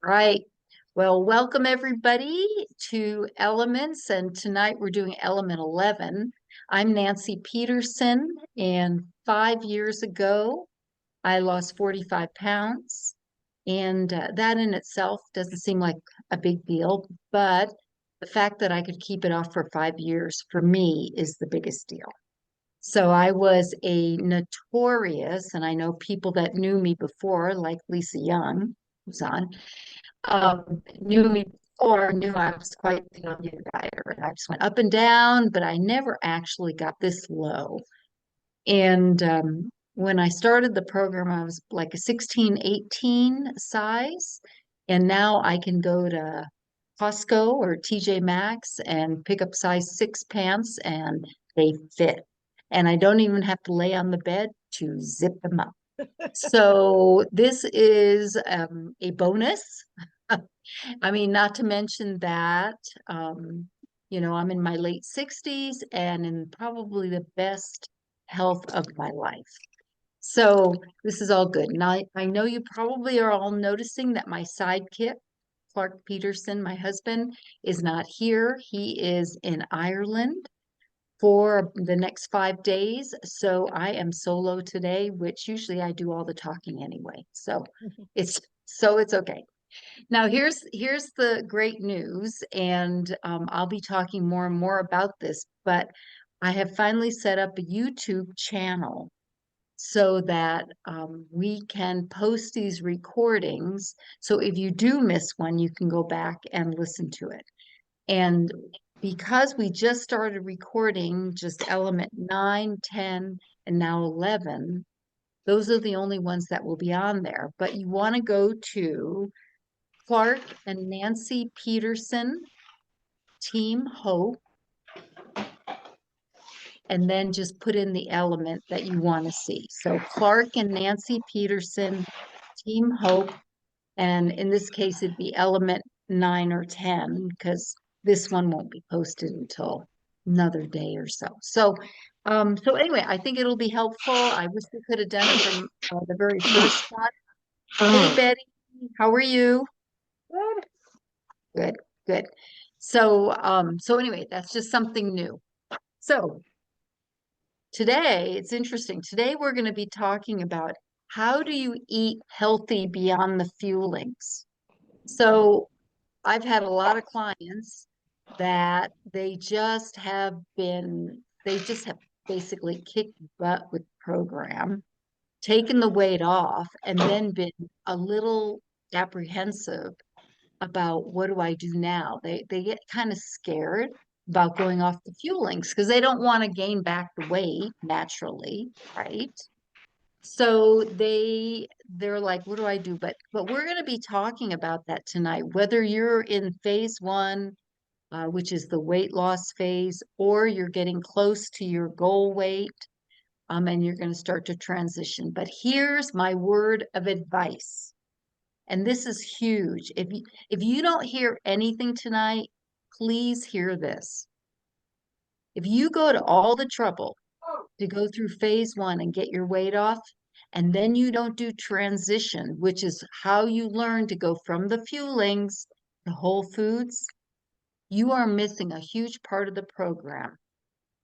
Right. Well, welcome everybody to Elements, and tonight we're doing Element 11. I'm Nancy Peterson, and 5 years ago, I lost 45 pounds, and that in itself doesn't seem like a big deal, but the fact that I could keep it off for 5 years for me is the biggest deal. So I was a notorious, and I know people that knew me before, like Lisa Young, who's on, knew me before, knew I was quite the onion dieter. And I just went up and down, but I never actually got this low. And when I started the program, I was like a 16, 18 size. And now I can go to Costco or TJ Maxx and pick up size 6 pants and they fit. And I don't even have to lay on the bed to zip them up. So this is a bonus. I mean, not to mention that, um, I'm in my late 60s and in probably the best health of my life. So this is all good. Now, I know you probably are all noticing that my sidekick, Clark Peterson, my husband, is not here. He is in Ireland for the next 5 days. So I am solo today, which usually I do all the talking anyway. So it's okay. Now here's the great news, and I'll be talking more and more about this, but I have finally set up a YouTube channel so that we can post these recordings. So if you do miss one, you can go back and listen to it. And because we just started recording just element 9, 10, and now 11, those are the only ones that will be on there. But you want to go to Clark and Nancy Peterson, Team Hope, and then just put in the element that you want to see. So Clark and Nancy Peterson, Team Hope, and in this case, it'd be element 9 or 10, because this one won't be posted until another day or so. So anyway, I think it'll be helpful. I wish we could have done it from the very first one. Hey, Betty, how are you? Good, good. So anyway, that's just something new. So today, it's interesting. Today we're going to be talking about how do you eat healthy beyond the fuelings. So I've had a lot of clients that they just have basically kicked butt with the program, taken the weight off, and then been a little apprehensive about what do I do now? They get kind of scared about going off the fuelings because they don't want to gain back the weight naturally, right? So they're like, what do I do? But we're going to be talking about that tonight, whether you're in phase one, which is the weight loss phase, or you're getting close to your goal weight, and you're going to start to transition. But here's my word of advice. And this is huge. If you don't hear anything tonight, please hear this. If you go to all the trouble to go through phase one and get your weight off, and then you don't do transition, which is how you learn to go from the fuelings to whole foods, you are missing a huge part of the program.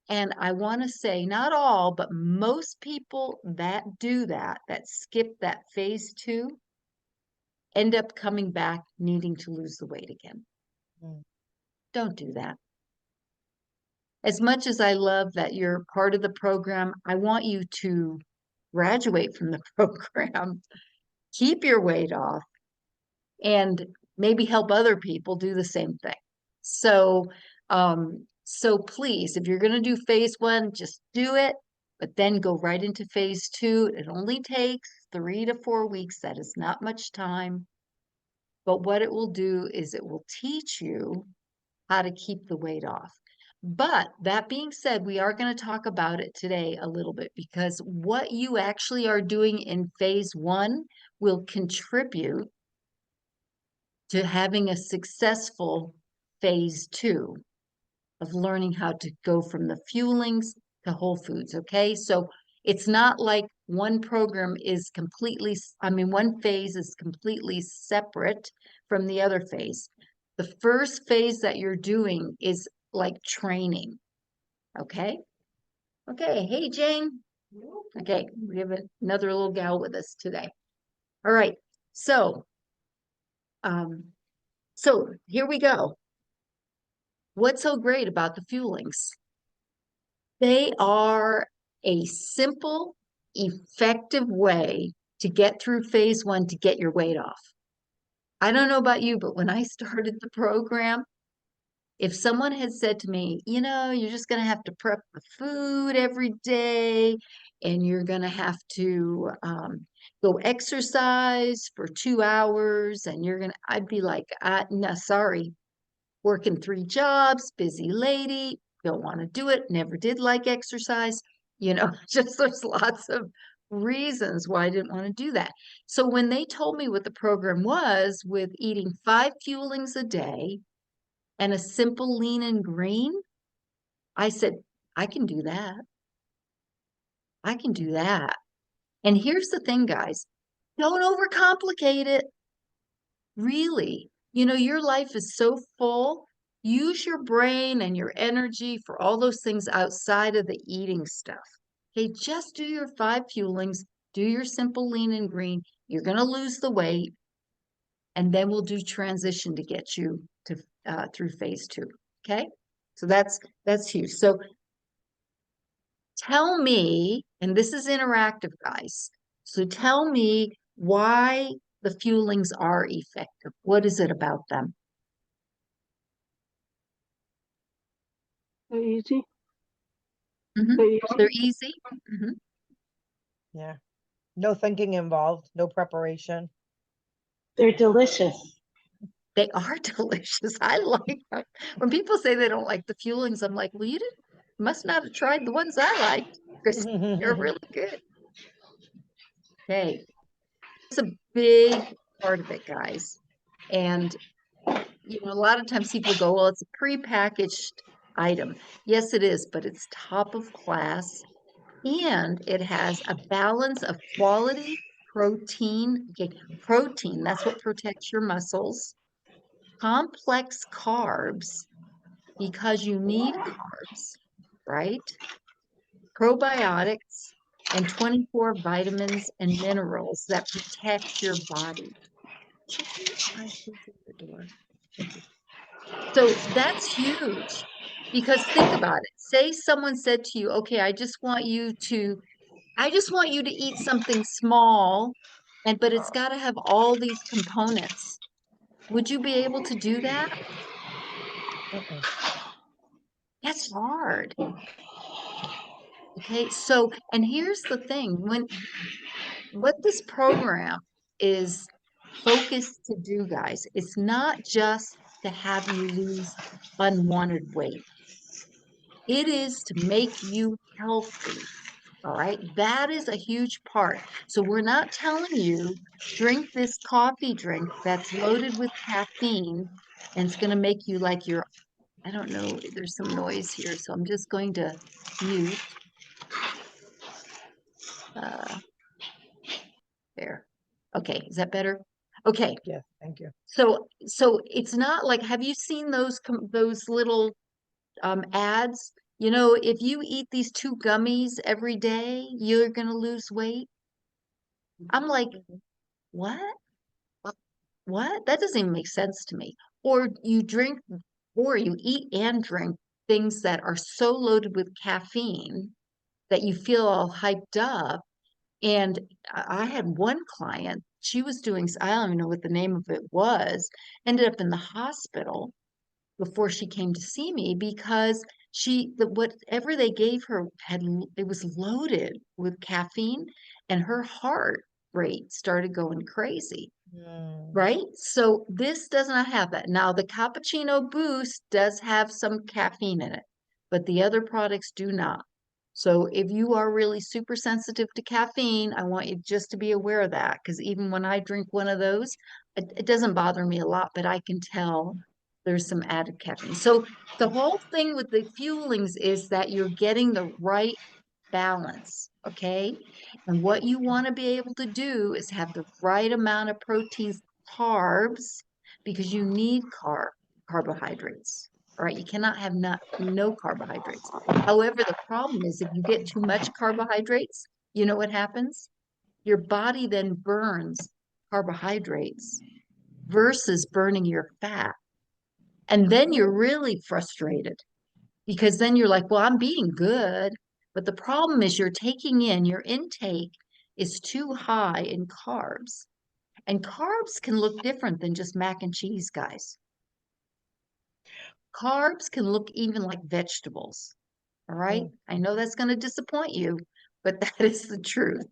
And I want to say, not all, but most people that do that skip that phase two, end up coming back needing to lose the weight again. Mm. Don't do that. As much as I love that you're part of the program, I want you to graduate from the program, keep your weight off, and maybe help other people do the same thing. So please, if you're going to do phase one, just do it, but then go right into phase two. It only takes 3 to 4 weeks. That is not much time. But what it will do is it will teach you how to keep the weight off. But that being said, we are going to talk about it today a little bit because what you actually are doing in phase one will contribute to having a successful phase two of learning how to go from the fuelings to whole foods. Okay. So It's not like one program is completely, I mean, one phase is completely separate from the other phase. The first phase that you're doing is like training. Okay. Okay. Hey, Jane. Okay. We have another little gal with us today. All right. So, um, so here we go. What's so great about the fuelings? They are a simple, effective way to get through phase one to get your weight off. I don't know about you, but when I started the program, if someone had said to me, you're just going to have to prep the food every day and you're going to have to go exercise for 2 hours and I'd be like, no, sorry, working 3 jobs, busy lady, don't want to do it, never did like exercise. Just there's lots of reasons why I didn't want to do that. So when they told me what the program was with eating 5 fuelings a day and a simple lean and green, I said, I can do that. I can do that. And here's the thing, guys, don't overcomplicate it. Really, your life is so full. Use your brain and your energy for all those things outside of the eating stuff. Okay, just do your 5 fuelings, do your simple lean and green. You're going to lose the weight, and then we'll do transition to get you to through phase two. Okay, so that's huge. So tell me, and this is interactive, guys. So tell me why the fuelings are effective. What is it about them? They're easy. Mhm. They're They're easy. easy. Mhm. Yeah. No thinking involved, no preparation. They're delicious. They are delicious. I like them. When people say they don't like the fuelings, I'm like, well, you must not have tried the ones I liked because they're really good. Okay. It's a big part of it, guys. And a lot of times people go, well, it's a prepackaged item. Yes, it is, but it's top of class and it has a balance of quality protein. Okay, protein, that's what protects your muscles. Complex carbs, because you need carbs, right? Probiotics and 24 vitamins and minerals that protect your body. Could you mind closing the door? Thank you. So that's huge because think about it. Say someone said to you, okay, I just want you to eat something small but it's got to have all these components. Would you be able to do that? Mm-mm. That's hard. Okay. So, and here's the thing, what this program is focused to do, guys, it's not just to have you lose unwanted weight. It is to make you healthy. All right. That is a huge part. So we're not telling you drink this coffee drink that's loaded with caffeine and it's going to make you like I don't know, there's some noise here. So I'm just going to mute. Uh, there. Okay. Is that better? Okay. Yes, thank you. So it's not like, have you seen those little ads? If you eat these 2 gummies every day, you're going to lose weight. I'm like, what? What? That doesn't even make sense to me. Or you eat and drink things that are so loaded with caffeine that you feel all hyped up. And I had one client, she was doing, I don't even know what the name of it was, ended up in the hospital before she came to see me because whatever they gave her it was loaded with caffeine and her heart rate started going crazy. Mm. Right? So this does not have that. Now, the cappuccino boost does have some caffeine in it, but the other products do not. So if you are really super sensitive to caffeine, I want you just to be aware of that because even when I drink one of those, it doesn't bother me a lot, but I can tell there's some added caffeine. So the whole thing with the fuelings is that you're getting the right balance, okay? And what you want to be able to do is have the right amount of proteins, carbs, because you need carbohydrates, all right? You cannot have no carbohydrates. However, the problem is if you get too much carbohydrates, you know what happens? Your body then burns carbohydrates versus burning your fat. And then you're really frustrated because then you're like, well, I'm being good. But the problem is your intake is too high in carbs. And carbs can look different than just mac and cheese, guys. Carbs can look even like vegetables. All right. Mm. I know that's going to disappoint you, but that is the truth.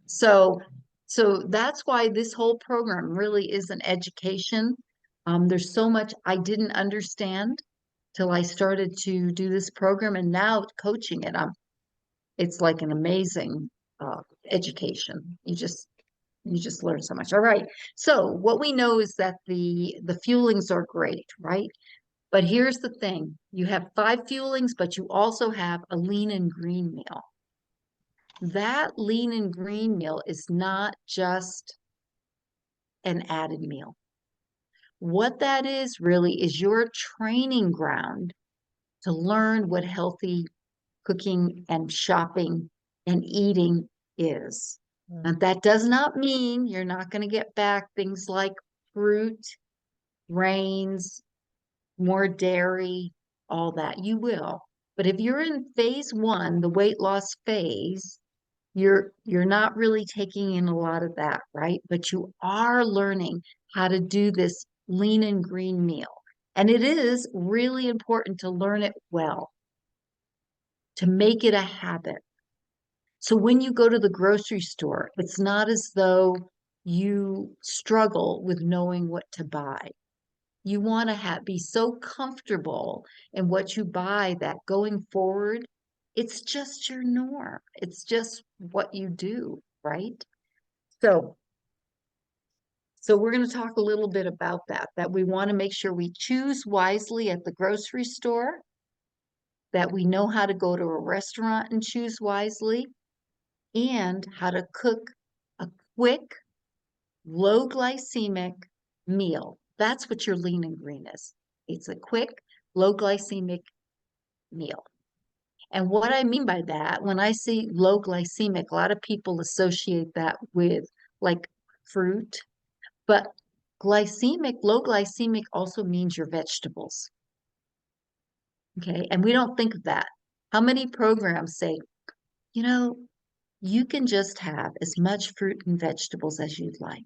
So, so that's why this whole program really is an education. There's so much I didn't understand till I started to do this program, and now coaching it, it's like an amazing education. You just learn so much. All right. So what we know is that the fuelings are great, right? But here's the thing: you have 5 fuelings, but you also have a lean and green meal. That lean and green meal is not just an added meal. What that is really is your training ground to learn what healthy cooking and shopping and eating is. Mm. And that does not mean you're not going to get back things like fruit, grains, more dairy, all that. You will. But if you're in phase 1, the weight loss phase, you're not really taking in a lot of that, right? But you are learning how to do this lean and green meal. And it is really important to learn it well, to make it a habit. So when you go to the grocery store, it's not as though you struggle with knowing what to buy. You want to be so comfortable in what you buy that going forward, it's just your norm. It's just what you do, right? So, so we're going to talk a little bit about that we want to make sure we choose wisely at the grocery store, that we know how to go to a restaurant and choose wisely, and how to cook a quick, low glycemic meal. That's what your lean and green is. It's a quick, low glycemic meal. And what I mean by that, when I say low glycemic, a lot of people associate that with like fruit, but low glycemic also means your vegetables. Okay. And we don't think of that. How many programs say, you know, you can just have as much fruit and vegetables as you'd like?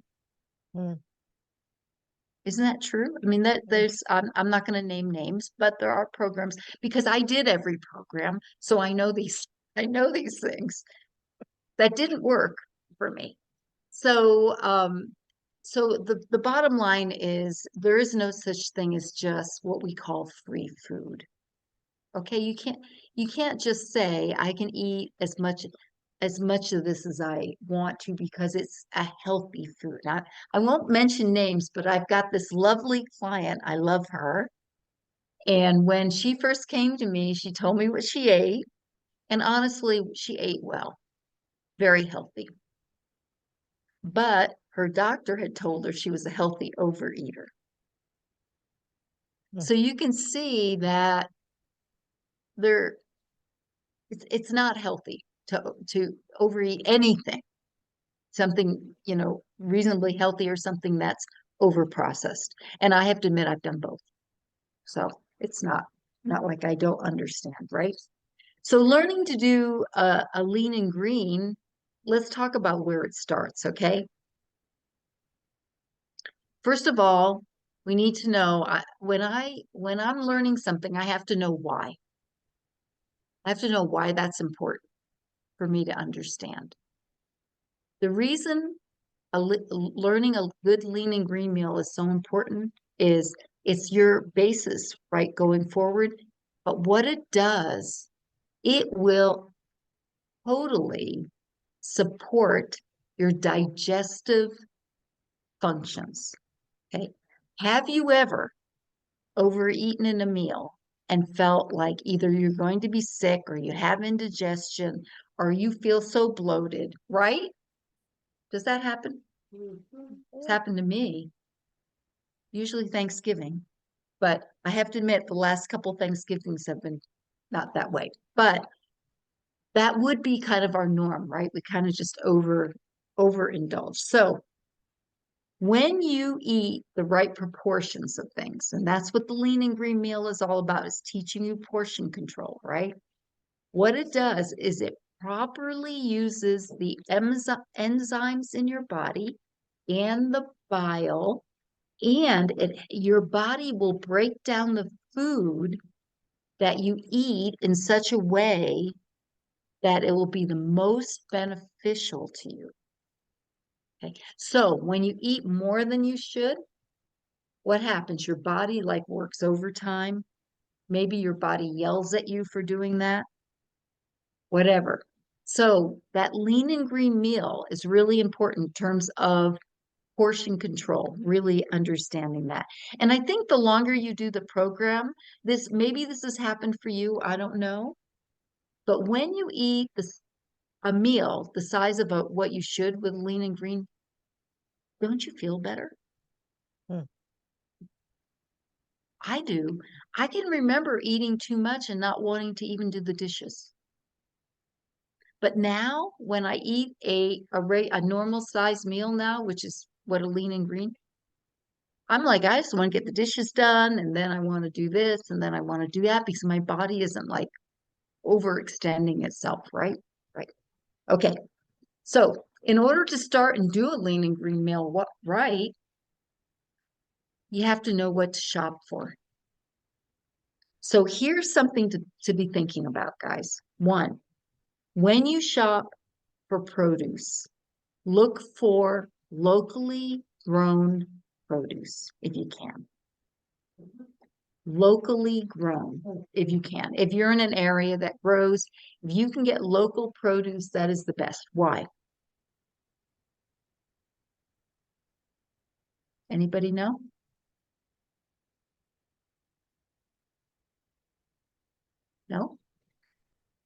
Mm. Isn't that true? I mean, that Mm. I'm not going to name names, but there are programs because I did every program, so I know these things that didn't work for me. So, so the bottom line is there is no such thing as just what we call free food. Okay, you can't just say I can eat as much of this as I want to because it's a healthy food. I won't mention names, but I've got this lovely client. I love her. And when she first came to me, she told me what she ate. And honestly, she ate well, very healthy. But her doctor had told her she was a healthy overeater. Mm. So you can see that there it's not healthy to overeat anything, something, reasonably healthy or something that's over processed. And I have to admit I've done both. So it's not like I don't understand, right? So learning to do a lean and green, let's talk about where it starts, okay? First of all, we need to know when I'm learning something, I have to know why. I have to know why that's important for me to understand. The reason learning a good lean and green meal is so important is it's your basis, right, going forward. But what it does, it will totally support your digestive functions. Okay. Have you ever overeaten in a meal and felt like either you're going to be sick or you have indigestion or you feel so bloated, right? Does that happen? It's happened to me, usually Thanksgiving. But I have to admit, the last couple Thanksgivings have been not that way. But that would be kind of our norm, right? We kind of just overindulge. So when you eat the right proportions of things, and that's what the lean and green meal is all about, is teaching you portion control, right? What it does is it properly uses the enzymes in your body and the bile, and your body will break down the food that you eat in such a way that it will be the most beneficial to you. Okay. So when you eat more than you should, what happens? Your body like works overtime. Maybe your body yells at you for doing that, whatever. So that lean and green meal is really important in terms of portion control, really understanding that. And I think the longer you do the program, maybe this has happened for you, I don't know. But when you eat a meal the size of what you should with lean and green, don't you feel better? Hmm. I do. I can remember eating too much and not wanting to even do the dishes. But now when I eat a normal size meal now, which is what a lean and green, I'm like, I just want to get the dishes done and then I want to do this and then I want to do that because my body isn't like overextending itself, right? Right. Okay. So in order to start and do a lean and green meal right, you have to know what to shop for. So here's something to be thinking about, guys. One, when you shop for produce, look for locally grown produce if you can. Locally grown if you can. If you're in an area that grows, if you can get local produce, that is the best. Why? Anybody know? No?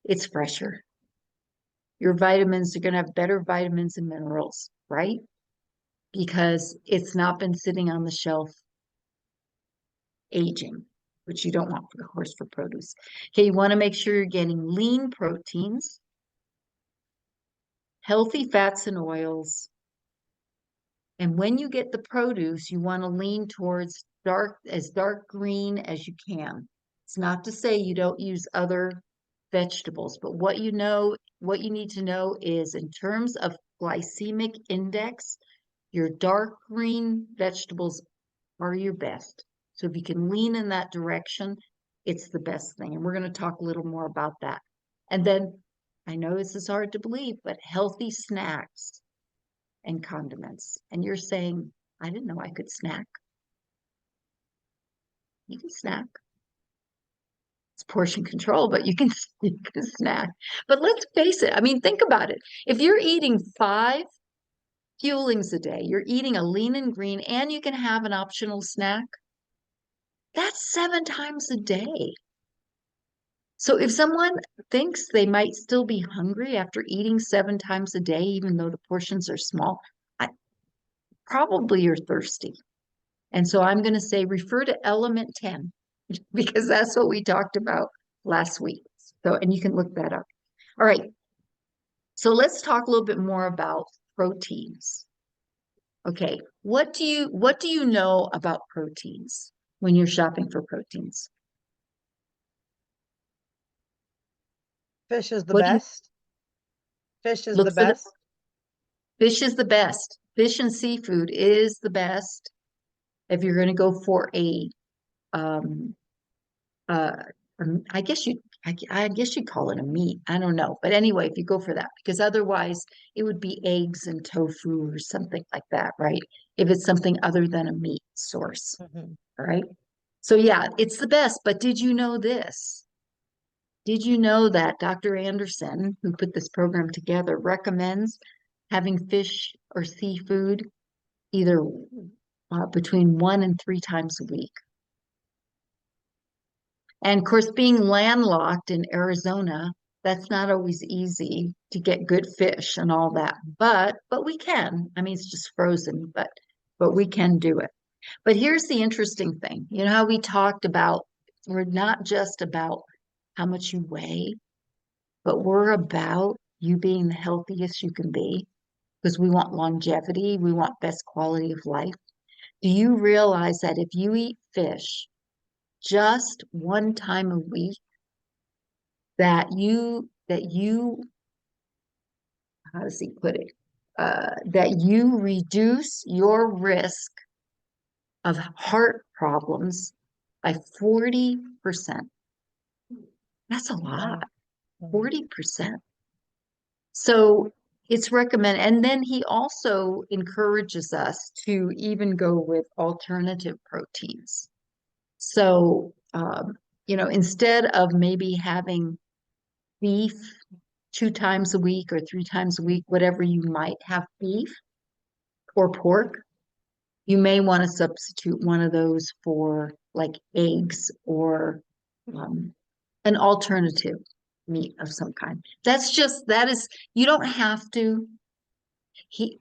It's fresher. Your vitamins are going to have better vitamins and minerals, right? Because it's not been sitting on the shelf aging, which you don't want, of course, for produce. Okay, you want to make sure you're getting lean proteins, healthy fats and oils. And when you get the produce, you want to lean towards dark green as you can. It's not to say you don't use other vegetables, but what you need to know is in terms of glycemic index, your dark green vegetables are your best. So if you can lean in that direction, it's the best thing. And we're going to talk a little more about that. And then I know this is hard to believe, but healthy snacks and condiments. And you're saying, I didn't know I could snack. You can snack. It's portion control, but you can snack. But let's face it. I mean, think about it. If you're eating 5 fuelings a day, you're eating a lean and green, and you can have an optional snack. That's 7 times a day. So if someone thinks they might still be hungry after eating 7 times a day, even though the portions are small, probably you're thirsty. And so I'm going to say refer to element 10 because that's what we talked about last week. So, and you can look that up. All right. So let's talk a little bit more about proteins. Okay. What do you know about proteins when you're shopping for proteins? Fish is the What do you best. Fish is the look for? best. Fish is the best. Fish and seafood is the best if you're going to go for um, uh, I guess I guess you'd call it a meat. I don't know. But anyway, if you go for that, because otherwise it would be eggs and tofu or something like that, right? If it's something other than a meat source, Mhm. all right? So yeah, it's the best. But did you know this? Did you know that Dr. Anderson, who put this program together, recommends having fish or seafood either between 1 and 3 times a week? And of course, being landlocked in Arizona, that's not always easy to get good fish and all that. But we can. I mean, it's just frozen, but we can do it. But here's the interesting thing. You know how we talked about we're not just about how much you weigh, but we're about you being the healthiest you can be because we want longevity, we want best quality of life. Do you realize that if you eat fish just one time a week, that you how does he put it? That you reduce your risk of heart problems by 40%. That's a lot, Wow. Mhm. 40%. So it's recommended. And then he also encourages us to even go with alternative proteins. So, instead of maybe having beef 2 times a week or 3 times a week, whatever you might have beef or pork, you may want to substitute one of those for like eggs or um, an alternative meat of some kind. That is, you don't have to,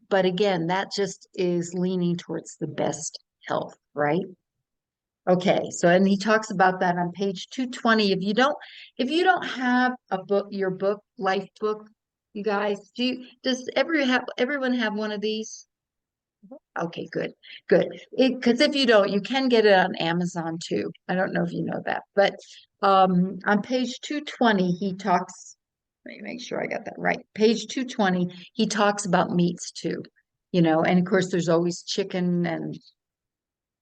but again, that just is leaning towards the best health, right? Okay, so and he talks about that on page 220. If you don't have a book, your book, life book, you guys, does everyone have one of these? Okay, good, good. Because if you don't, you can get it on Amazon too. I don't know if you know that, but on page 220, he talks, let me make sure I got that right. Page 220, he talks about meats too, and of course there's always chicken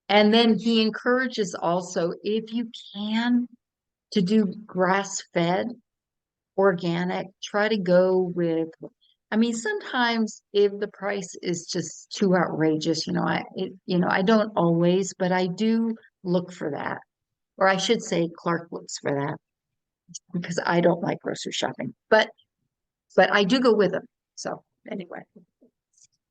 and then he encourages also, if you can, to do grass-fed, organic, try to go with, I mean, sometimes if the price is just too outrageous, I don't always, but I do look for that. Or I should say Clark looks for that because I don't like grocery shopping. But I do go with them. So anyway.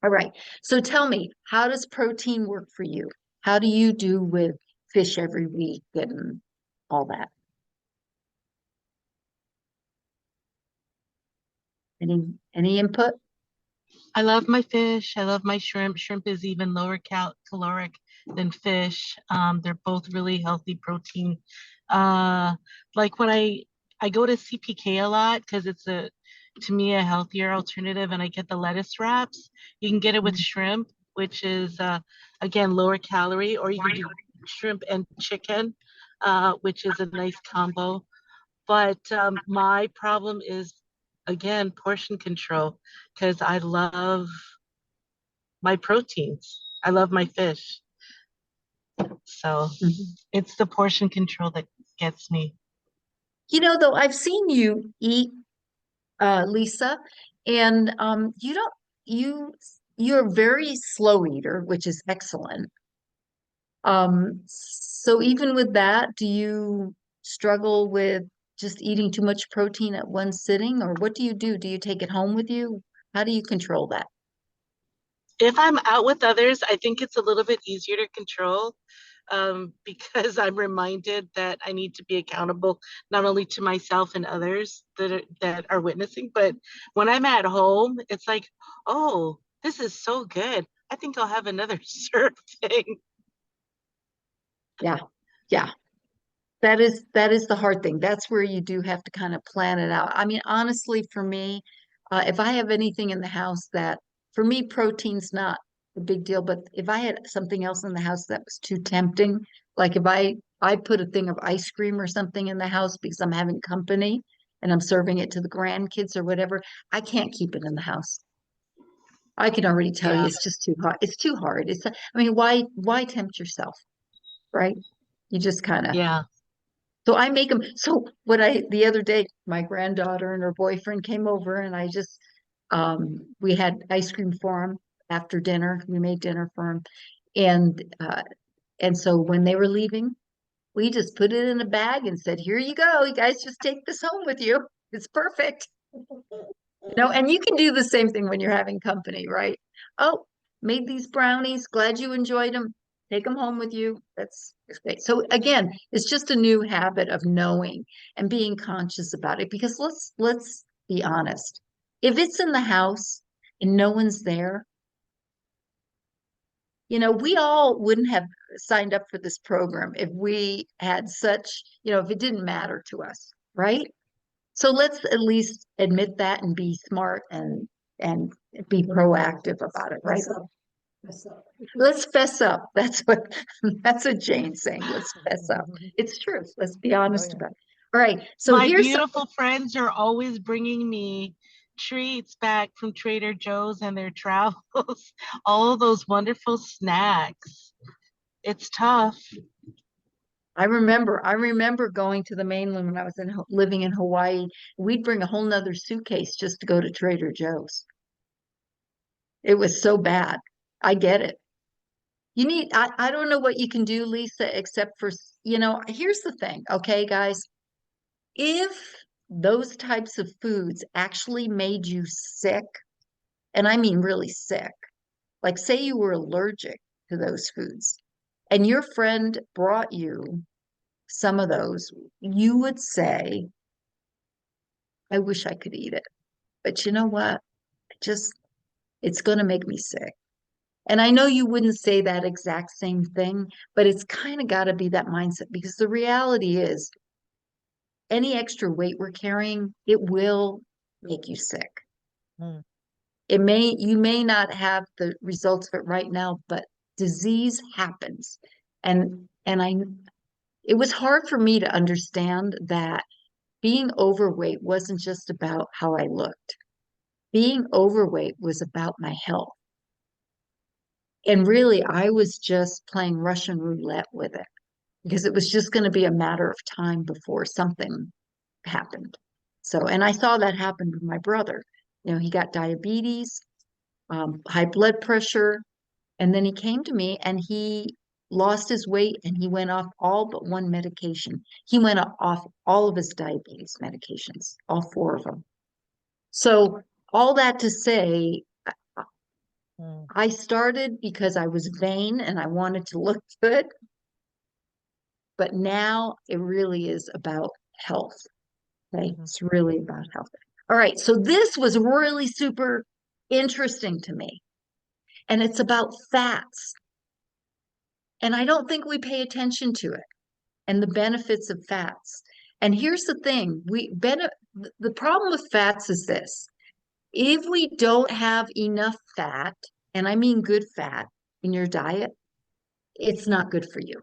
All right. So tell me, how does protein work for you? How do you do with fish every week and all that? Any input? I love my fish. I love my shrimp. Shrimp is even lower caloric than fish. They're both really healthy protein. Uh, like when I go to CPK a lot because it's to me a healthier alternative, and I get the lettuce wraps. You can get it with Mm. shrimp, which is again lower calorie, or you can do shrimp and chicken, which is a nice combo. But my problem is, again, portion control because I love my proteins. I love my fish. So Mhm. it's the portion control that gets me. Though I've seen you eat, Lisa, and you don't you you're a very slow eater, which is excellent. So even with that, do you struggle with just eating too much protein at one sitting, or what do you do? Do you take it home with you? How do you control that? If I'm out with others, I think it's a little bit easier to control because I'm reminded that I need to be accountable not only to myself and others that are witnessing, but when I'm at home, it's like, oh, this is so good. I think I'll have another serving. Yeah, yeah. That is the hard thing. That's where you do have to kind of plan it out. I mean, honestly, for me, if I have anything in the house that, for me, protein's not a big deal, but if I had something else in the house that was too tempting, like if I put a thing of ice cream or something in the house because I'm having company and I'm serving it to the grandkids or whatever, I can't keep it in the house. I can already tell you Yeah, it's just too hard. It's too hard. I mean, why tempt yourself, right? You just kind of yeah. so I make them. So the other day, my granddaughter and her boyfriend came over and we had ice cream for them after dinner. We made dinner for them. And so when they were leaving, we just put it in a bag and said, here you go. You guys just take this home with you. It's perfect. And you can do the same thing when you're having company, right? Oh, made these brownies. Glad you enjoyed them. Take them home with you. That's okay. So again, it's just a new habit of knowing and being conscious about it. Because let's be honest. If it's in the house and no one's there, we all wouldn't have signed up for this program if we had such, if it didn't matter to us, right? So let's at least admit that and be smart and be proactive about it, right? Let's fess up. That's what Jane's saying. Let's fess up. It's true. Let's be honest yeah. about it. All right. So My here's beautiful friends are always bringing me treats back from Trader Joe's and their travels, all those wonderful snacks. It's tough. I remember going to the mainland when I was living in Hawaii. We'd bring a whole nother suitcase just to go to Trader Joe's. It was so bad. I get it. I don't know what you can do, Lisa, except for, here's the thing, okay, guys? If those types of foods actually made you sick, and I mean really sick, like say you were allergic to those foods, and your friend brought you some of those, you would say, I wish I could eat it. But you know what? Just, it's going to make me sick. And I know you wouldn't say that exact same thing, but it's kind of got to be that mindset because the reality is any extra weight we're carrying, it will make you sick. Mm. You may not have the results of it right now, but disease happens. And it was hard for me to understand that being overweight wasn't just about how I looked. Being overweight was about my health. And really, I was just playing Russian roulette with it because it was just going to be a matter of time before something happened. So, and I saw that happen with my brother. He got diabetes, high blood pressure, and then he came to me and he lost his weight and he went off all but one medication. He went off all of his diabetes medications, all four of them. So, all that to say, Mm. I started because I was vain and I wanted to look good, but now it really is about health. Okay, Mhm. it's really about health. All right, so this was really super interesting to me, and it's about fats. And I don't think we pay attention to it and the benefits of fats. And here's the thing, the problem with fats is this. If we don't have enough fat, and I mean good fat in your diet, it's not good for you.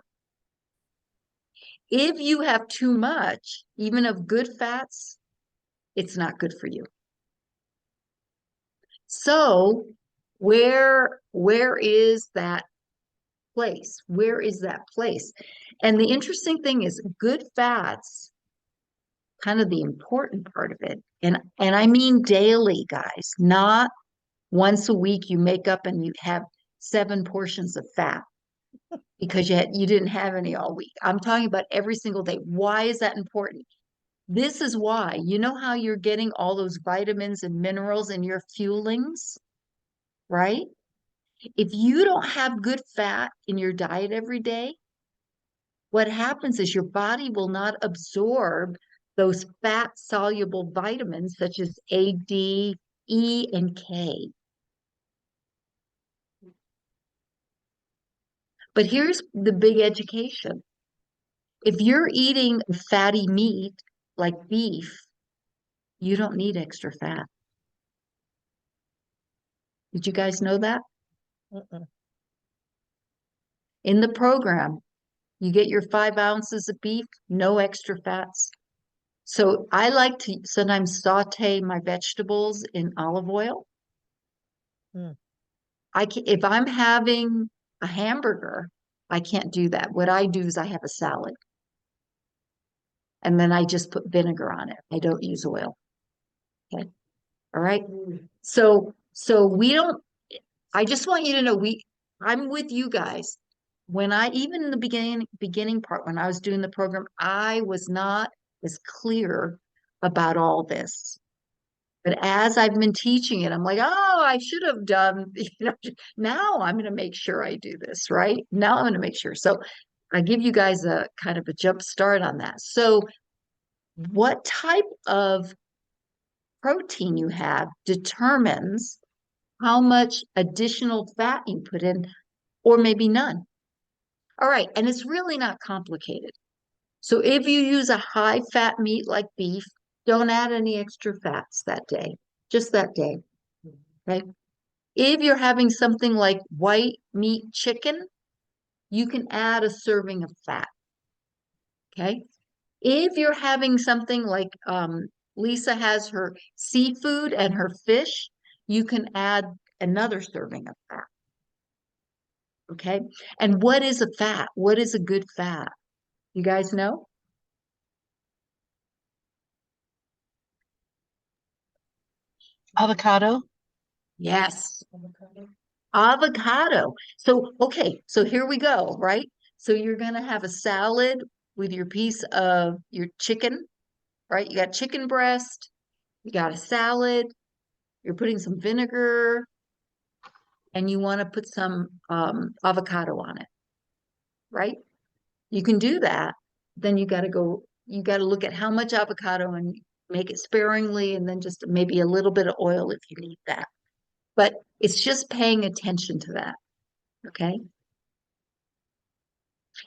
If you have too much, even of good fats, it's not good for you. So, where is that place? Where is that place? And the interesting thing is good fats, kind of the important part of it. And I mean daily, guys, not once a week you make up and you have 7 portions of fat because you didn't have any all week. I'm talking about every single day. Why is that important? This is why. You know how you're getting all those vitamins and minerals in your fuelings, right? If you don't have good fat in your diet every day, what happens is your body will not absorb those fat soluble vitamins such as A, D, E, and K. But here's the big education. If you're eating fatty meat like beef, you don't need extra fat. Did you guys know that? Mm-mm. In the program, you get your 5 ounces of beef, no extra fats. So I like to sometimes saute my vegetables in olive oil. Mm. If I'm having a hamburger, I can't do that. What I do is I have a salad and then I just put vinegar on it. I don't use oil. Okay. All right. So we don't, I just want you to know I'm with you guys. Even in the beginning part, when I was doing the program, I was not as clear about all this. But as I've been teaching it, I'm like, oh, I should have done, now I'm going to make sure I do this, right? Now I'm going to make sure. So I give you guys a kind of a jump start on that. So what type of protein you have determines how much additional fat you put in, or maybe none. All right. And it's really not complicated. So if you use a high fat meat like beef, don't add any extra fats that day, just that day. Okay. If you're having something like white meat chicken, you can add a serving of fat. Okay. If you're having something like Lisa has her seafood and her fish, you can add another serving of fat. Okay. And what is a fat? What is a good fat? You guys know? Avocado. Yes. Avocado. So, okay, so here we go, right? So you're going to have a salad with your piece of your chicken, right? You got chicken breast, you got a salad, you're putting some vinegar, and you want to put some avocado on it, right? You can do that. Then you got to look at how much avocado and make it sparingly, and then just maybe a little bit of oil if you need that. But it's just paying attention to that, okay?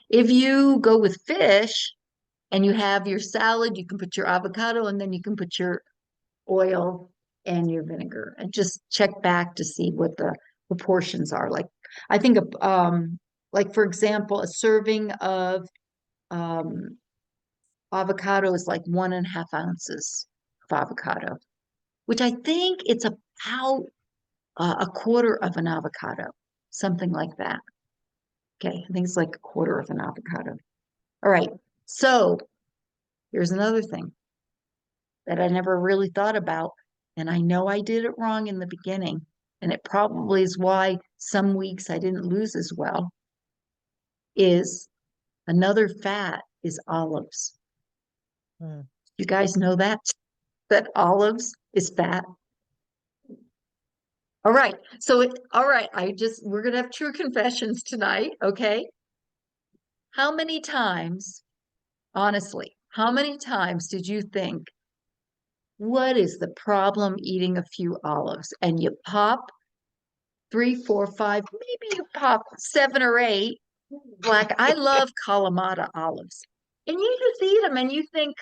If you go with fish and you have your salad, you can put your avocado and then you can put your oil and your vinegar and just check back to see what the proportions are. Like I think like for example, a serving of um avocado is like 1.5 ounces of avocado, which I think it's about a quarter of an avocado, something like that. Okay, I think it's like a quarter of an avocado. All right, so here's another thing that I never really thought about, and I know I did it wrong in the beginning, and it probably is why some weeks I didn't lose as well, is another fat is olives. Mm. You guys know that olives is fat? All right. All right, we're gonna have true confessions tonight, okay? How many times, honestly, how many times did you think, what is the problem eating a few olives? And you pop 3, 4, 5, maybe you pop 7 or 8 black. I love Kalamata olives. And you just eat them and you think,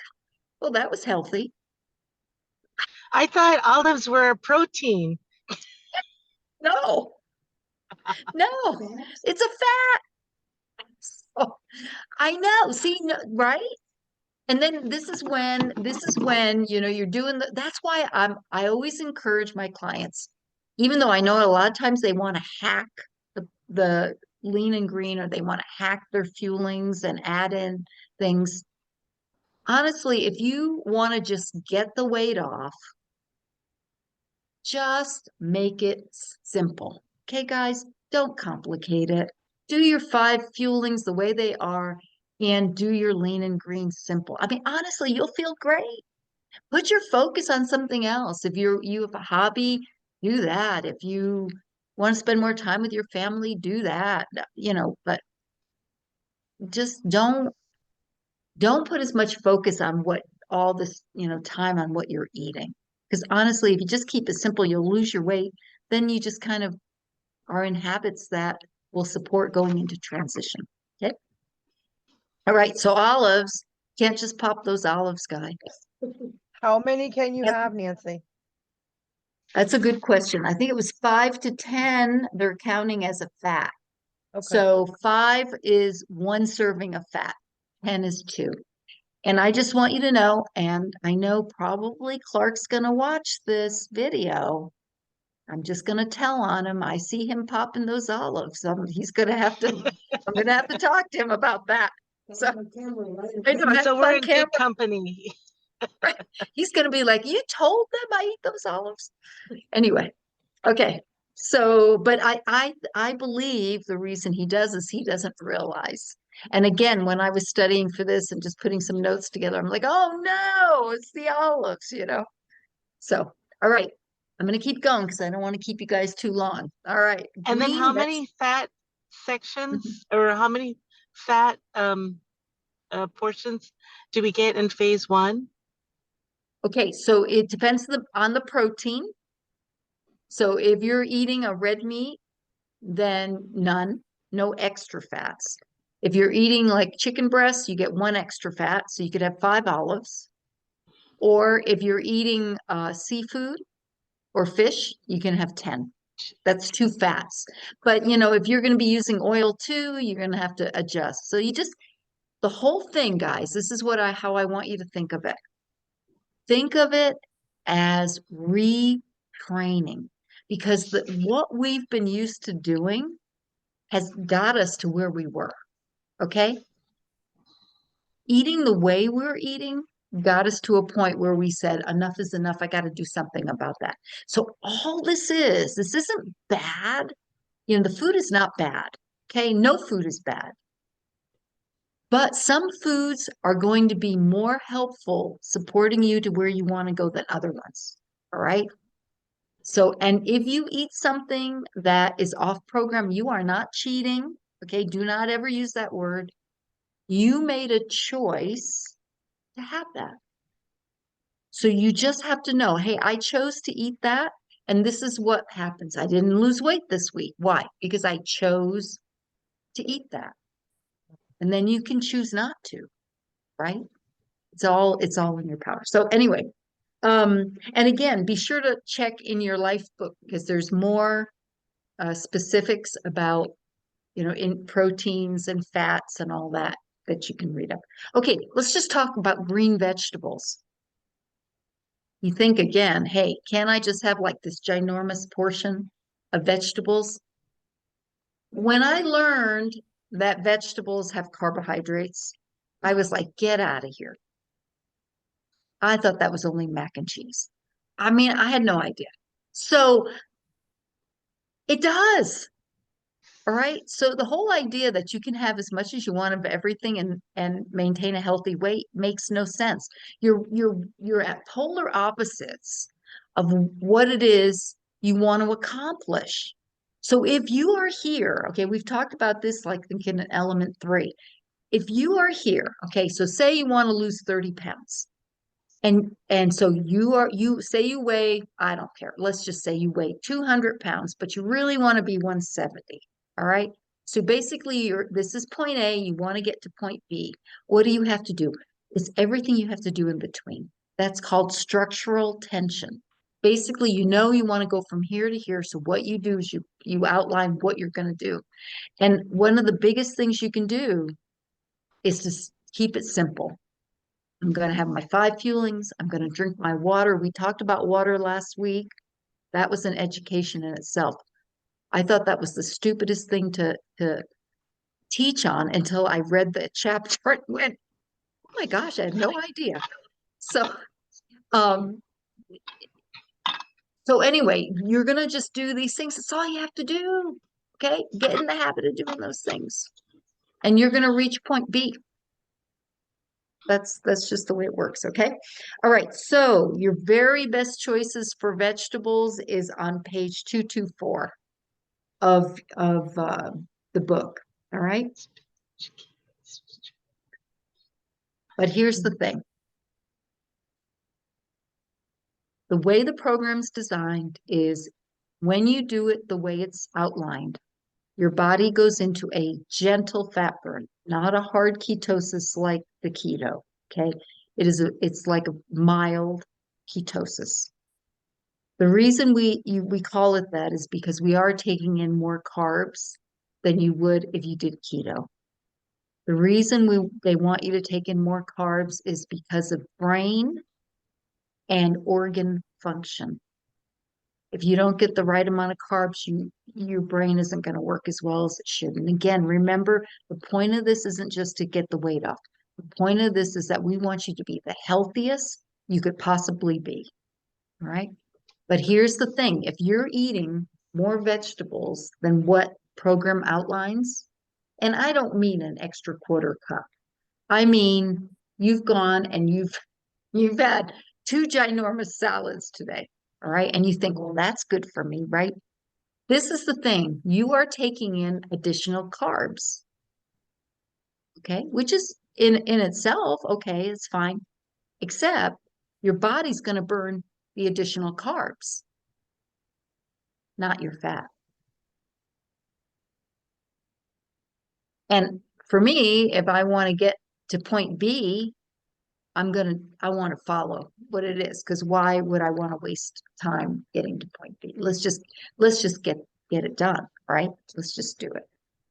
well, that was healthy. I thought olives were a protein. No, no, it's a fat. So, I know. See, no, right? And then this is when, you're doing that's why I always encourage my clients, even though I know a lot of times they want to hack the lean and green, or they want to hack their fuelings and add in things. Honestly, if you want to just get the weight off, just make it simple. Okay, guys, don't complicate it. Do your 5 fuelings the way they are and do your lean and green simple. I mean, honestly, you'll feel great. Put your focus on something else. If you have a hobby, do that. If you want to spend more time with your family, do that. But just don't put as much focus on what all this, time on what you're eating. Because honestly, if you just keep it simple, you'll lose your weight. Then you just kind of are in habits that will support going into transition. Okay. All right. So olives, can't just pop those olives, guys. How many can you Yep. have, Nancy? That's a good question. I think it was 5 to 10, they're counting as a fat. Okay. So 5 is 1 serving of fat, 10 is 2. And I just want you to know, and I know probably Clark's going to watch this video. I'm just going to tell on him. I see him popping those olives. He's going to have to, I'm going to have to talk to him about that. So I know, I have So we're on in camera. good company. Right? He's going to be like, you told them I eat those olives. Anyway, okay. So, but I believe the reason he does is he doesn't realize. And again, when I was studying for this and just putting some notes together, I'm like, oh no, it's the olives. So, All right. I'm going to keep going because I don't want to keep you guys too long. All right. And then how many fat Mhm. sections or how many fat portions do we get in phase one? Okay, so it depends on the protein. So if you're eating a red meat, then none, no extra fats. If you're eating like chicken breast, you get one extra fat, so you could have 5 olives. Or if you're eating seafood or fish, you can have 10. That's 2 fats. But if you're going to be using oil too, you're going to have to adjust. So the whole thing, guys, this is how I want you to think of it. Think of it as retraining because what we've been used to doing has got us to where we were. Okay. Eating the way we're eating got us to a point where we said, enough is enough. I got to do something about that. So all this isn't bad. The food is not bad. Okay. No food is bad. But some foods are going to be more helpful supporting you to where you want to go than other ones. All right. So, and if you eat something that is off program, you are not cheating. Okay. Do not ever use that word. You made a choice to have that. So you just have to know, hey, I chose to eat that. And this is what happens. I didn't lose weight this week. Why? Because I chose to eat that. And then you can choose not to, right? It's all in your power. So anyway, and again, be sure to check in your life book because there's more specifics about, in proteins and fats and all that you can read up. Okay, let's just talk about green vegetables. You think again, hey, can I just have like this ginormous portion of vegetables? When I learned that vegetables have carbohydrates, I was like, get out of here. I thought that was only mac and cheese. I mean, I had no idea. So it does. All right. So the whole idea that you can have as much as you want of everything and maintain a healthy weight makes no sense. You're at polar opposites of what it is you want to accomplish. So if you are here, okay, we've talked about this like thinking in element 3. If you are here, okay, so say you want to lose 30 pounds. And so you say you weigh, I don't care. Let's just say you weigh 200 pounds, but you really want to be 170. All right. So basically this is point A, you want to get to point B. What do you have to do? It's everything you have to do in between. That's called structural tension. Basically, you want to go from here to here. So what you do is you outline what you're going to do. And one of the biggest things you can do is to keep it simple. I'm going to have my 5 fuelings. I'm going to drink my water. We talked about water last week. That was an education in itself. I thought that was the stupidest thing to teach on until I read the chapter and went, oh my gosh, I had no idea. So, um, so anyway, you're going to just do these things. That's all you have to do. Okay. Get in the habit of doing those things. And you're going to reach point B. That's just the way it works, okay? All right, so your very best choices for vegetables is on page 224 of the book, all right? But here's the thing. The way the program's designed is when you do it the way it's outlined, your body goes into a gentle fat burn, not a hard ketosis like the keto, okay? It's like a mild ketosis. The reason we call it that is because we are taking in more carbs than you would if you did keto. The reason they want you to take in more carbs is because of brain and organ function. If you don't get the right amount of carbs, your brain isn't going to work as well as it should. And again, remember, the point of this isn't just to get the weight off. The point of this is that we want you to be the healthiest you could possibly be. All right. But here's the thing, if you're eating more vegetables than what program outlines, and I don't mean an extra quarter cup. I mean, you've gone and you've had 2 ginormous salads today. All right. And you think, well, that's good for me, right? This is the thing. You are taking in additional carbs. Okay. Which is in itself, okay, it's fine. Except your body's going to burn the additional carbs, not your fat. And for me, if I want to get to point B, I want to follow what it is, because why would I want to waste time getting to point B? Let's just get it done, right? Let's just do it.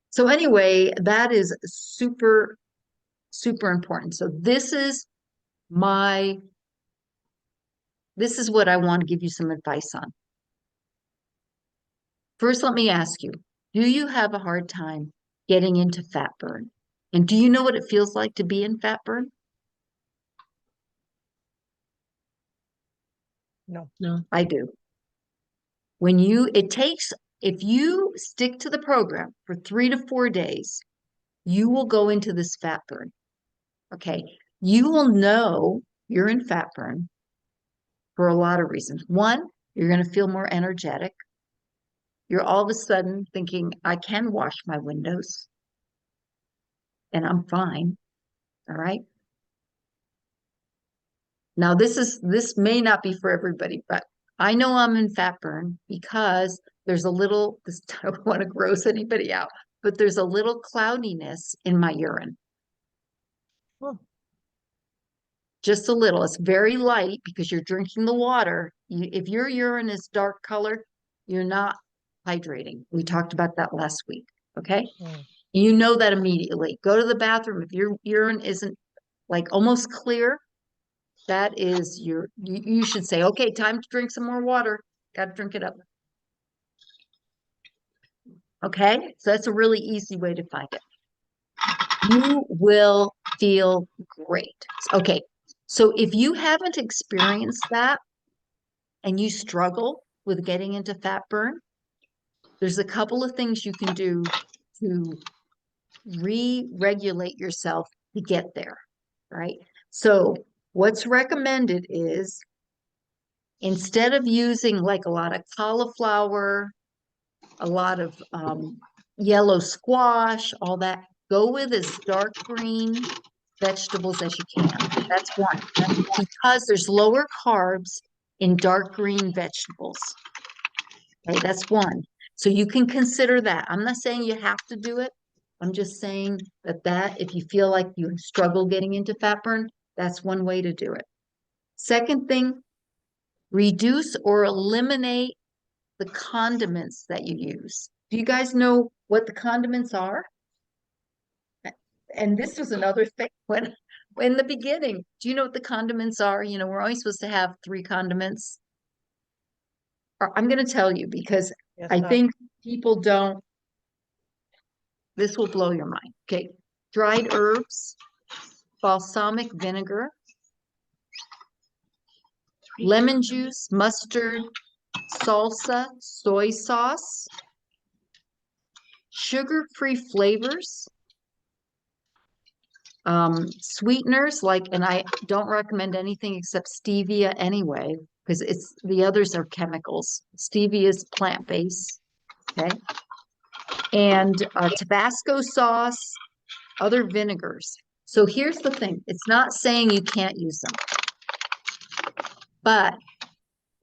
So anyway, that is super, super important. So this is what I want to give you some advice on. First, let me ask you, do you have a hard time getting into fat burn? And do you know what it feels like to be in fat burn? No. No. I do. If you stick to the program for 3 to 4 days, you will go into this fat burn. Okay. You will know you're in fat burn for a lot of reasons. One, you're going to feel more energetic. You're all of a sudden thinking, I can wash my windows and I'm fine. All right. Now, this may not be for everybody, but I know I'm in fat burn because there's a little, this, I don't want to gross anybody out, but there's a little cloudiness in my urine. Oh, Just a little. It's very light because you're drinking the water. If your urine is dark color, you're not hydrating. We talked about that last week. Okay. mm. You know that immediately. Go to the bathroom. If your urine isn't like almost clear, that is you should say, okay, time to drink some more water. Got to drink it up. Okay. So that's a really easy way to find it. You will feel great. Okay. So if you haven't experienced that and you struggle with getting into fat burn, there's a couple of things you can do to re-regulate yourself to get there, right? So what's recommended is instead of using like a lot of cauliflower, a lot of yellow squash, all that, go with as dark green vegetables as you can. That's one, because there's lower carbs in dark green vegetables. Okay, that's one. So you can consider that. I'm not saying you have to do it. I'm just saying that if you feel like you struggle getting into fat burn, that's one way to do it. Second thing, reduce or eliminate the condiments that you use. Do you guys know what the condiments are? And this was another thing when in the beginning, do you know what the condiments are? You know, we're only supposed to have 3 condiments. I'm going to tell you because Yes, I ma'am. think people don't. This will blow your mind. Okay. Dried herbs, balsamic vinegar, lemon juice, mustard, salsa, soy sauce, sugar-free flavors, sweeteners like, and I don't recommend anything except stevia anyway, because the others are chemicals. Stevia is plant-based. Okay. And Tabasco sauce, other vinegars. So here's the thing. It's not saying you can't use them, but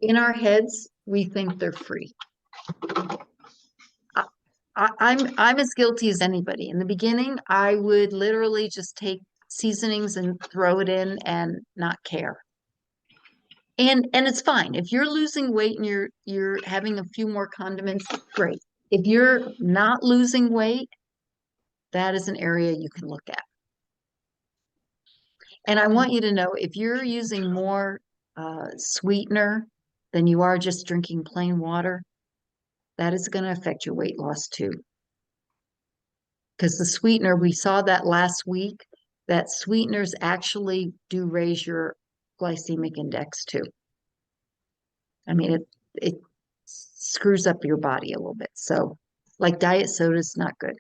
in our heads, we think they're free. I'm as guilty as anybody. In the beginning, I would literally just take seasonings and throw it in and not care. And it's fine. If you're losing weight and you're having a few more condiments, great. If you're not losing weight, that is an area you can look at. And I want you to know if you're using more sweetener than you are just drinking plain water, that is going to affect your weight loss too. Because the sweetener, we saw that last week, that sweeteners actually do raise your glycemic index too. I mean, it screws up your body a little bit. So, like diet soda is not good.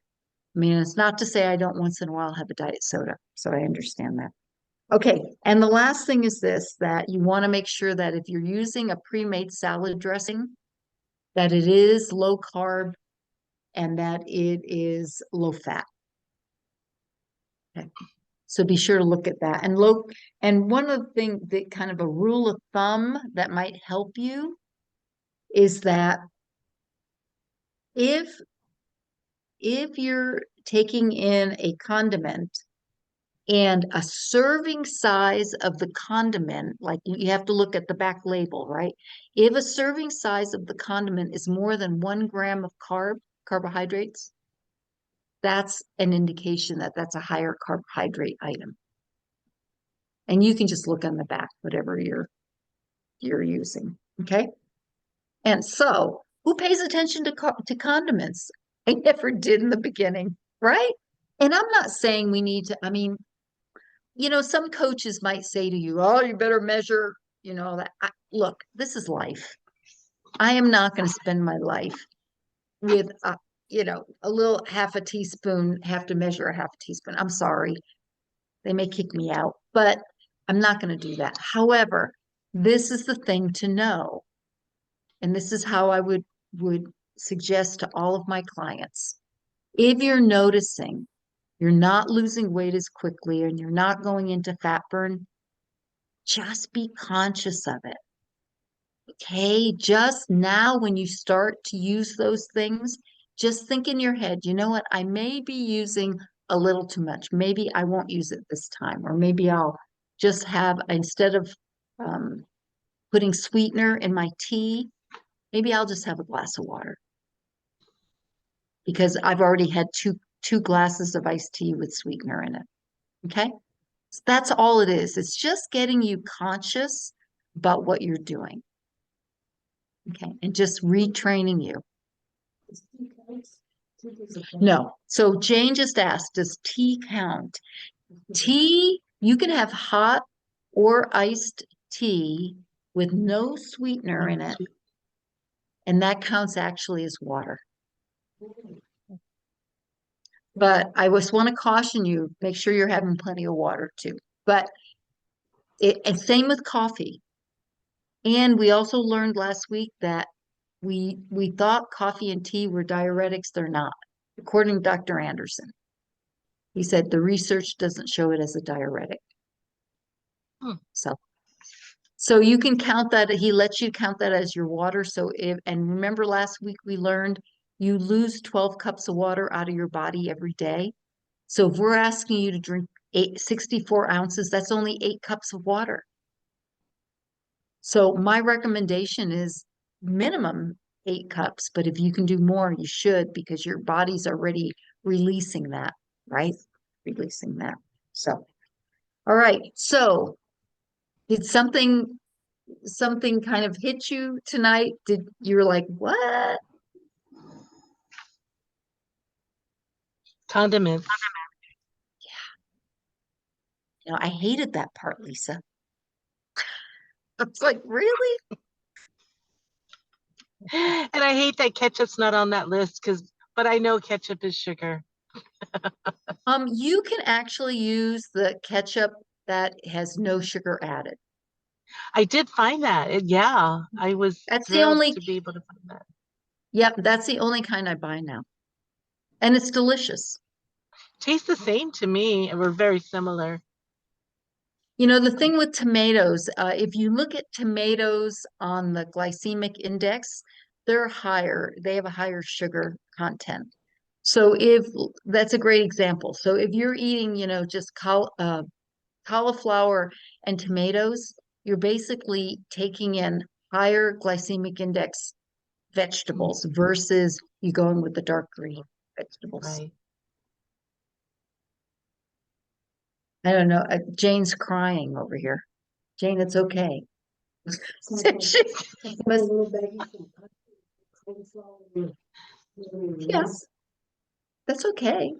I mean, it's not to say I don't once in a while have a diet soda. So I understand that. Okay, and the last thing is this, that you want to make sure that if you're using a pre-made salad dressing, that it is low carb and that it is low fat. Okay. So be sure to look at that. And one of the things that kind of a rule of thumb that might help you is that if you're taking in a condiment and a serving size of the condiment, like you have to look at the back label, right? If a serving size of the condiment is more than 1 gram of carbohydrates, that's an indication that that's a higher carbohydrate item. And you can just look on the back, whatever you're using. Okay. And so who pays attention to condiments? I never did in the beginning, right? And I'm not saying we need to, I mean, some coaches might say to you, oh, you better measure, that. Look, this is life. I am not going to spend my life with, a little half a teaspoon, have to measure a half a teaspoon. I'm sorry. They may kick me out, but I'm not going to do that. However, this is the thing to know. And this is how I would suggest to all of my clients. If you're noticing you're not losing weight as quickly and you're not going into fat burn, just be conscious of it. Okay, just now when you start to use those things, just think in your head, you know what? I may be using a little too much. Maybe I won't use it this time, or maybe I'll just have, instead of um, putting sweetener in my tea, maybe I'll just have a glass of water because I've already had two glasses of iced tea with sweetener in it. Okay, so that's all it is. It's just getting you conscious about what you're doing. Okay, and just retraining you. No. So Jane just asked, does tea count? Tea, you can have hot or iced tea with no sweetener in it, and that counts actually as water. But I just want to caution you, make sure you're having plenty of water too. But and same with coffee. And we also learned last week that we thought coffee and tea were diuretics. They're not, according to Dr. Anderson. He said the research doesn't show it as a diuretic. Hmm. So you can count that. He lets you count that as your water. And remember last week we learned you lose 12 cups of water out of your body every day. So if we're asking you to drink 64 ounces, that's only 8 cups of water. So my recommendation is minimum 8 cups, but if you can do more, you should because your body's already releasing that, right? Releasing that. So, all right. So did something kind of hit you tonight? Did you're like, what? Condiments. I hated that part, Lisa. I was like, really? And I hate that ketchup's not on that list but I know ketchup is sugar. You can actually use the ketchup that has no sugar added. I did find that. Yeah, I was That's the thrilled only, to be able to find that. yep, that's the only kind I buy now. And it's delicious. Tastes the same to me, and we're very similar. The thing with tomatoes, if you look at tomatoes on the glycemic index, they're higher. They have a higher sugar content. So if that's a great example. So if you're eating, just cauliflower and tomatoes, you're basically taking in higher glycemic index vegetables versus you going with the dark green vegetables. Right. I don't know. Jane's crying over here. Jane, it's okay. Yes, that's okay.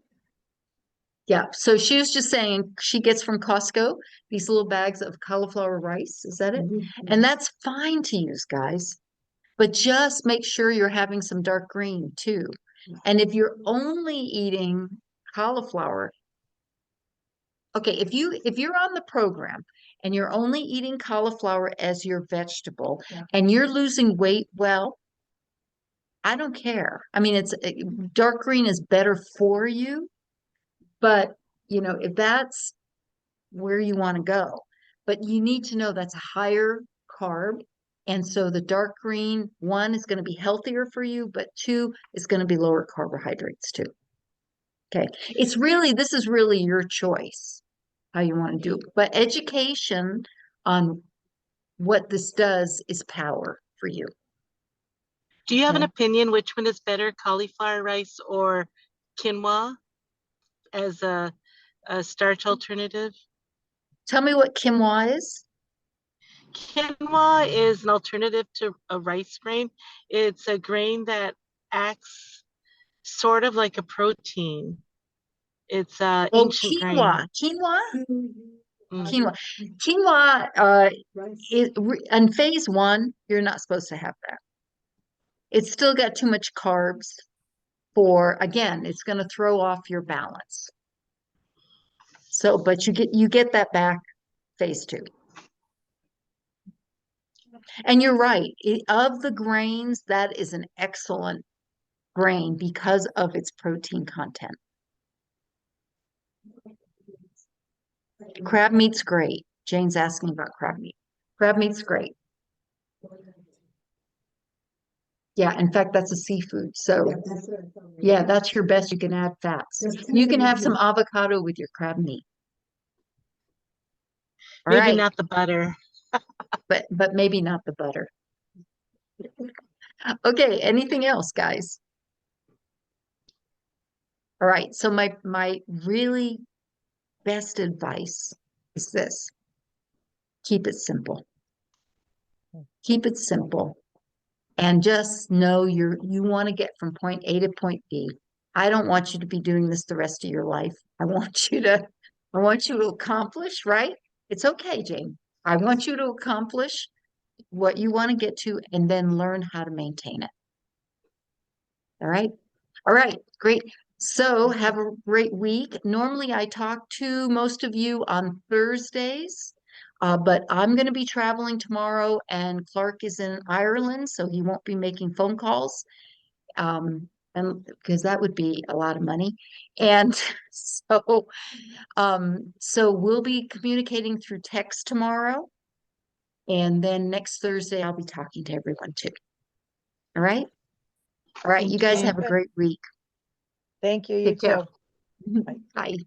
Yeah. So she was just saying she gets from Costco these little bags of cauliflower rice. Is that it? And that's fine to use, guys. But just make sure you're having some dark green too. And if you're only eating cauliflower, Okay, if you're on the program and you're only eating cauliflower as your vegetable and you're losing weight, well, I don't care. I mean, dark green is better for you, but if that's where you want to go, but you need to know that's a higher carb. And so the dark green, one, is going to be healthier for you, but two, is going to be lower carbohydrates too. Okay. This is really your choice how you want to do it. But education on what this does is power for you. Do you have an Okay. opinion which one is better, cauliflower rice or quinoa as a starch alternative? Tell me what quinoa is. Quinoa is an alternative to a rice grain. It's a grain that acts sort of like a protein. It's a Oh, ancient grain. quinoa, Mm. quinoa, quinoa. In phase one, you're not supposed to have that. It's still got too much carbs again, it's going to throw off your balance. So, but you get that back phase two. And you're right. Of the grains, that is an excellent grain because of its protein content. Crab meat's great. Jane's asking about crab meat. Crab meat's great. Yeah, in fact, that's a seafood. So, yeah, that's your best. You can add fats. You can have some avocado with your crab meat. All Maybe right, not the butter. but maybe not the butter. Okay, anything else, guys? All right, so my really best advice is this. Keep it simple. Keep it simple. And just know you want to get from point A to point B. I don't want you to be doing this the rest of your life. I want you to accomplish, right? It's okay, Jane. I want you to accomplish what you want to get to and then learn how to maintain it. All right. All right. Great. So have a great week. Normally I talk to most of you on Thursdays, but I'm going to be traveling tomorrow and Clark is in Ireland, so he won't be making phone calls. And because that would be a lot of money. And so we'll be communicating through text tomorrow. And then next Thursday, I'll be talking to everyone too. All right. All right. You Thank guys you. have a great week. Thank you. You Take care. too. Bye.